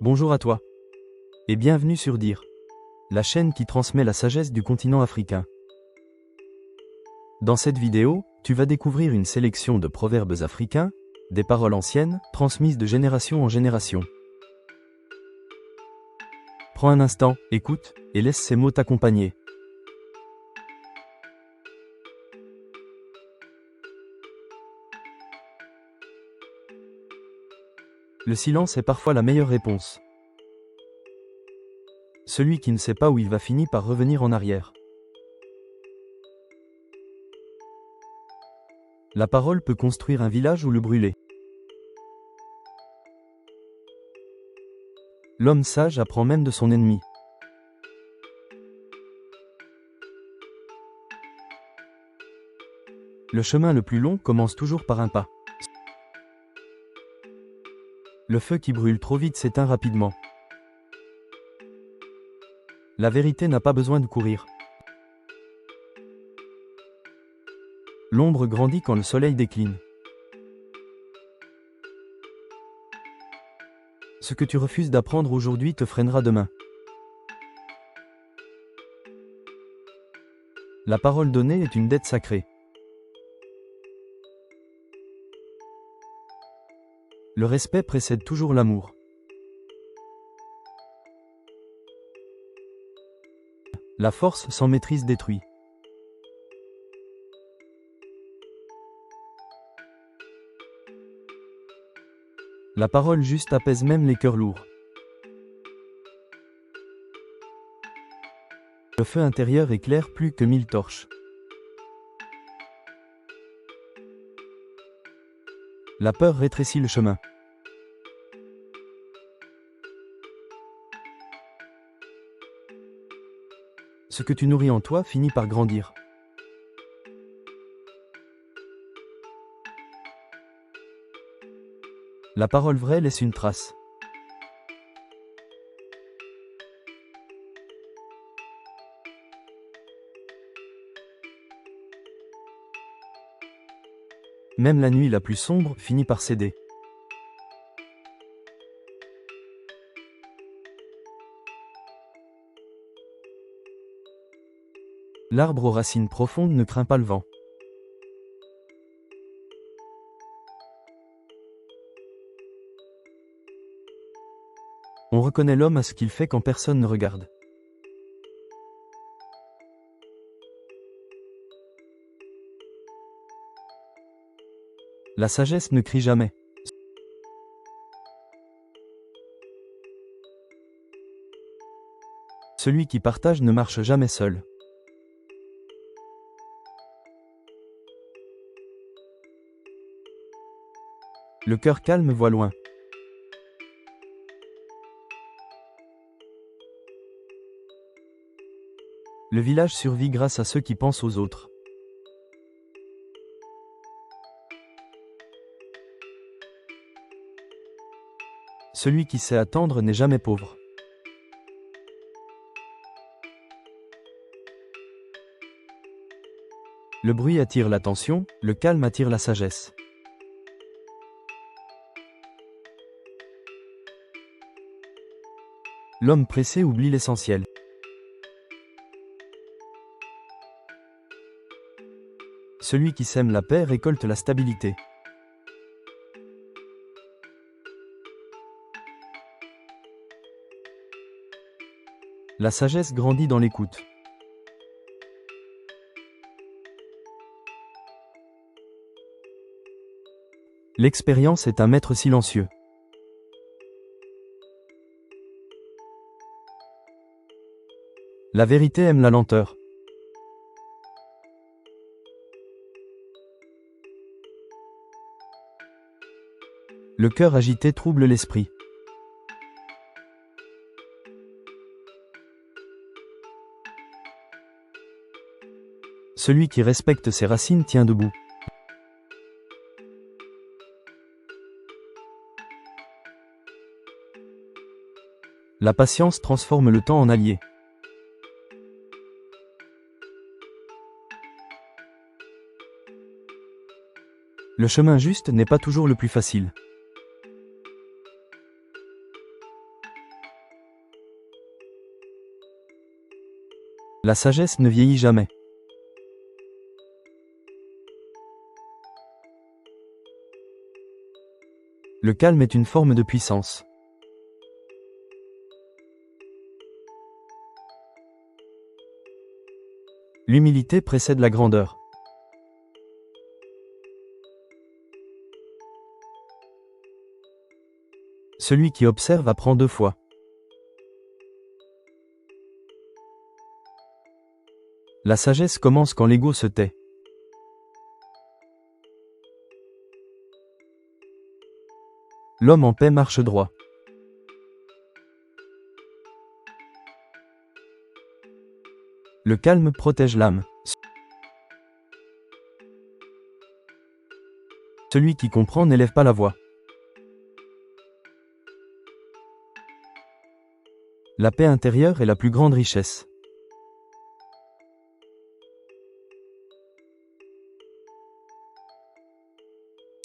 Bonjour à toi. Et bienvenue sur Dire, la chaîne qui transmet la sagesse du continent africain. Dans cette vidéo, tu vas découvrir une sélection de proverbes africains, des paroles anciennes, transmises de génération en génération. Prends un instant, écoute, et laisse ces mots t'accompagner. Le silence est parfois la meilleure réponse. Celui qui ne sait pas où il va finit par revenir en arrière. La parole peut construire un village ou le brûler. L'homme sage apprend même de son ennemi. Le chemin le plus long commence toujours par un pas. Le feu qui brûle trop vite s'éteint rapidement. La vérité n'a pas besoin de courir. L'ombre grandit quand le soleil décline. Ce que tu refuses d'apprendre aujourd'hui te freinera demain. La parole donnée est une dette sacrée. Le respect précède toujours l'amour. La force sans maîtrise détruit. La parole juste apaise même les cœurs lourds. Le feu intérieur éclaire plus que 1000 torches. La peur rétrécit le chemin. Ce que tu nourris en toi finit par grandir. La parole vraie laisse une trace. Même la nuit la plus sombre finit par céder. L'arbre aux racines profondes ne craint pas le vent. On reconnaît l'homme à ce qu'il fait quand personne ne regarde. La sagesse ne crie jamais. Celui qui partage ne marche jamais seul. Le cœur calme voit loin. Le village survit grâce à ceux qui pensent aux autres. Celui qui sait attendre n'est jamais pauvre. Le bruit attire l'attention, le calme attire la sagesse. L'homme pressé oublie l'essentiel. Celui qui sème la paix récolte la stabilité. La sagesse grandit dans l'écoute. L'expérience est un maître silencieux. La vérité aime la lenteur. Le cœur agité trouble l'esprit. Celui qui respecte ses racines tient debout. La patience transforme le temps en allié. Le chemin juste n'est pas toujours le plus facile. La sagesse ne vieillit jamais. Le calme est une forme de puissance. L'humilité précède la grandeur. Celui qui observe apprend 2 fois. La sagesse commence quand l'ego se tait. L'homme en paix marche droit. Le calme protège l'âme. Celui qui comprend n'élève pas la voix. La paix intérieure est la plus grande richesse.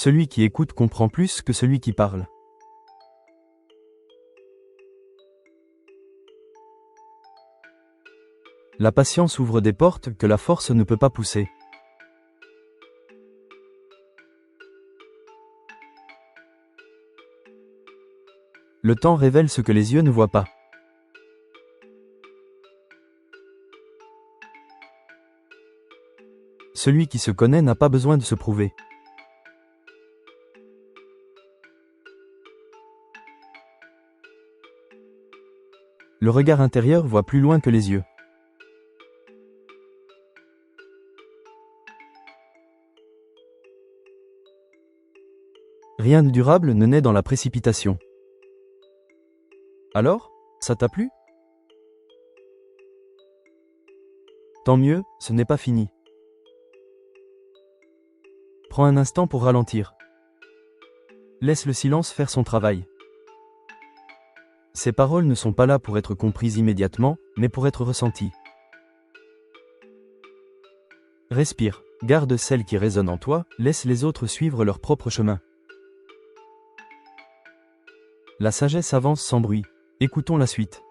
Celui qui écoute comprend plus que celui qui parle. La patience ouvre des portes que la force ne peut pas pousser. Le temps révèle ce que les yeux ne voient pas. Celui qui se connaît n'a pas besoin de se prouver. Le regard intérieur voit plus loin que les yeux. Rien de durable ne naît dans la précipitation. Alors, ça t'a plu? Tant mieux, ce n'est pas fini. Prends un instant pour ralentir. Laisse le silence faire son travail. Ces paroles ne sont pas là pour être comprises immédiatement, mais pour être ressenties. Respire, garde celle qui résonne en toi, laisse les autres suivre leur propre chemin. La sagesse avance sans bruit. Écoutons la suite.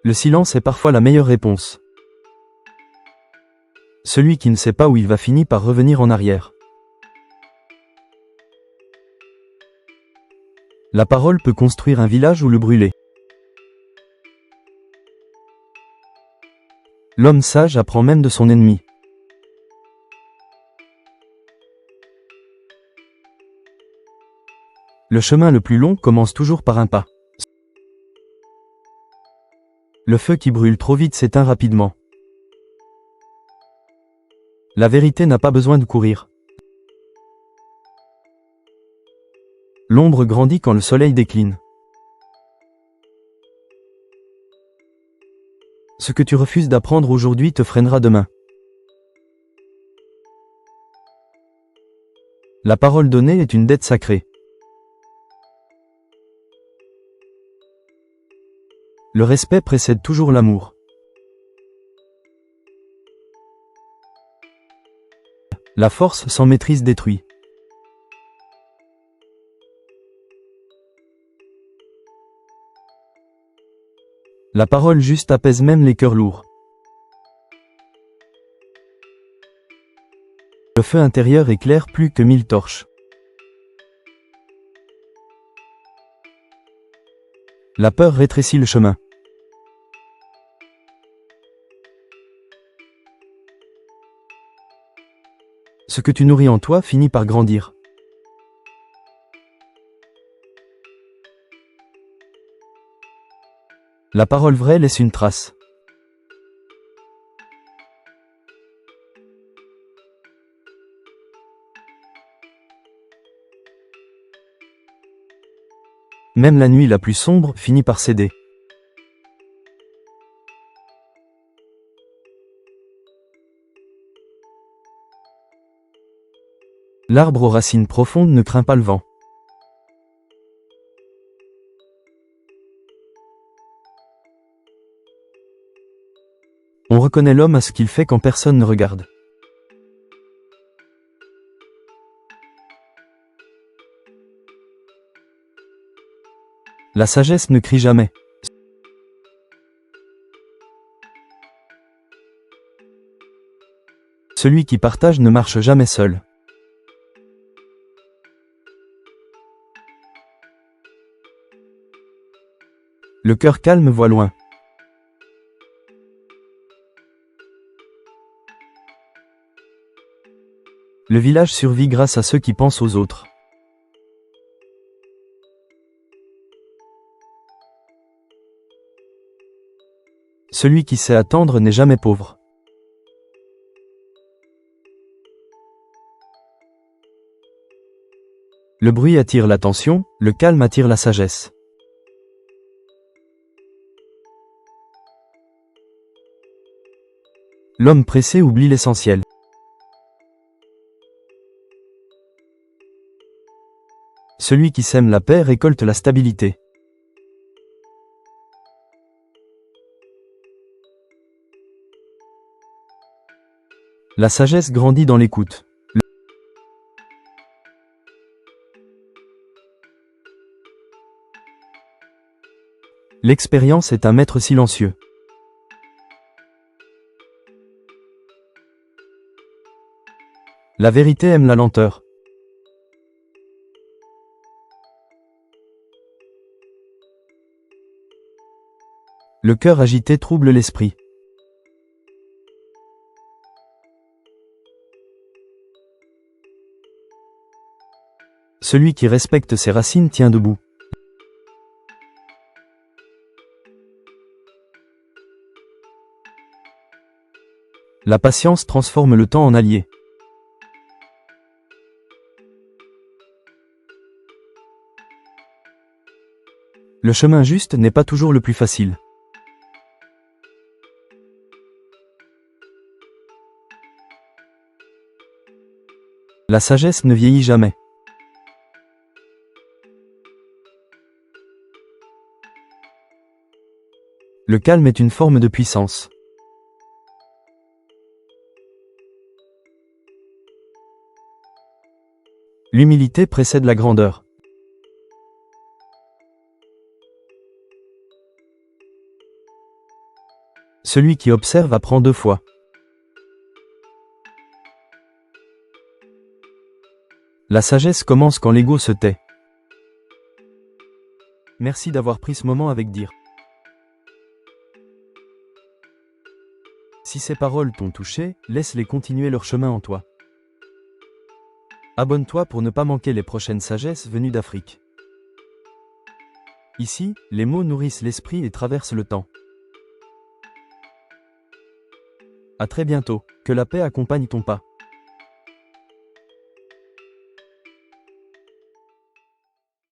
Le silence est parfois la meilleure réponse. Celui qui ne sait pas où il va finit par revenir en arrière. La parole peut construire un village ou le brûler. L'homme sage apprend même de son ennemi. Le chemin le plus long commence toujours par un pas. Le feu qui brûle trop vite s'éteint rapidement. La vérité n'a pas besoin de courir. L'ombre grandit quand le soleil décline. Ce que tu refuses d'apprendre aujourd'hui te freinera demain. La parole donnée est une dette sacrée. Le respect précède toujours l'amour. La force sans maîtrise détruit. La parole juste apaise même les cœurs lourds. Le feu intérieur éclaire plus que 1000 torches. La peur rétrécit le chemin. Ce que tu nourris en toi finit par grandir. La parole vraie laisse une trace. Même la nuit la plus sombre finit par céder. L'arbre aux racines profondes ne craint pas le vent. On reconnaît l'homme à ce qu'il fait quand personne ne regarde. La sagesse ne crie jamais. Celui qui partage ne marche jamais seul. Le cœur calme voit loin. Le village survit grâce à ceux qui pensent aux autres. Celui qui sait attendre n'est jamais pauvre. Le bruit attire l'attention, le calme attire la sagesse. L'homme pressé oublie l'essentiel. Celui qui sème la paix récolte la stabilité. La sagesse grandit dans l'écoute. L'expérience est un maître silencieux. La vérité aime la lenteur. Le cœur agité trouble l'esprit. Celui qui respecte ses racines tient debout. La patience transforme le temps en allié. Le chemin juste n'est pas toujours le plus facile. La sagesse ne vieillit jamais. Le calme est une forme de puissance. L'humilité précède la grandeur. Celui qui observe apprend 2 fois. La sagesse commence quand l'ego se tait. Merci d'avoir pris ce moment avec Dire. Si ces paroles t'ont touché, laisse-les continuer leur chemin en toi. Abonne-toi pour ne pas manquer les prochaines sagesses venues d'Afrique. Ici, les mots nourrissent l'esprit et traversent le temps. À très bientôt, que la paix accompagne ton pas.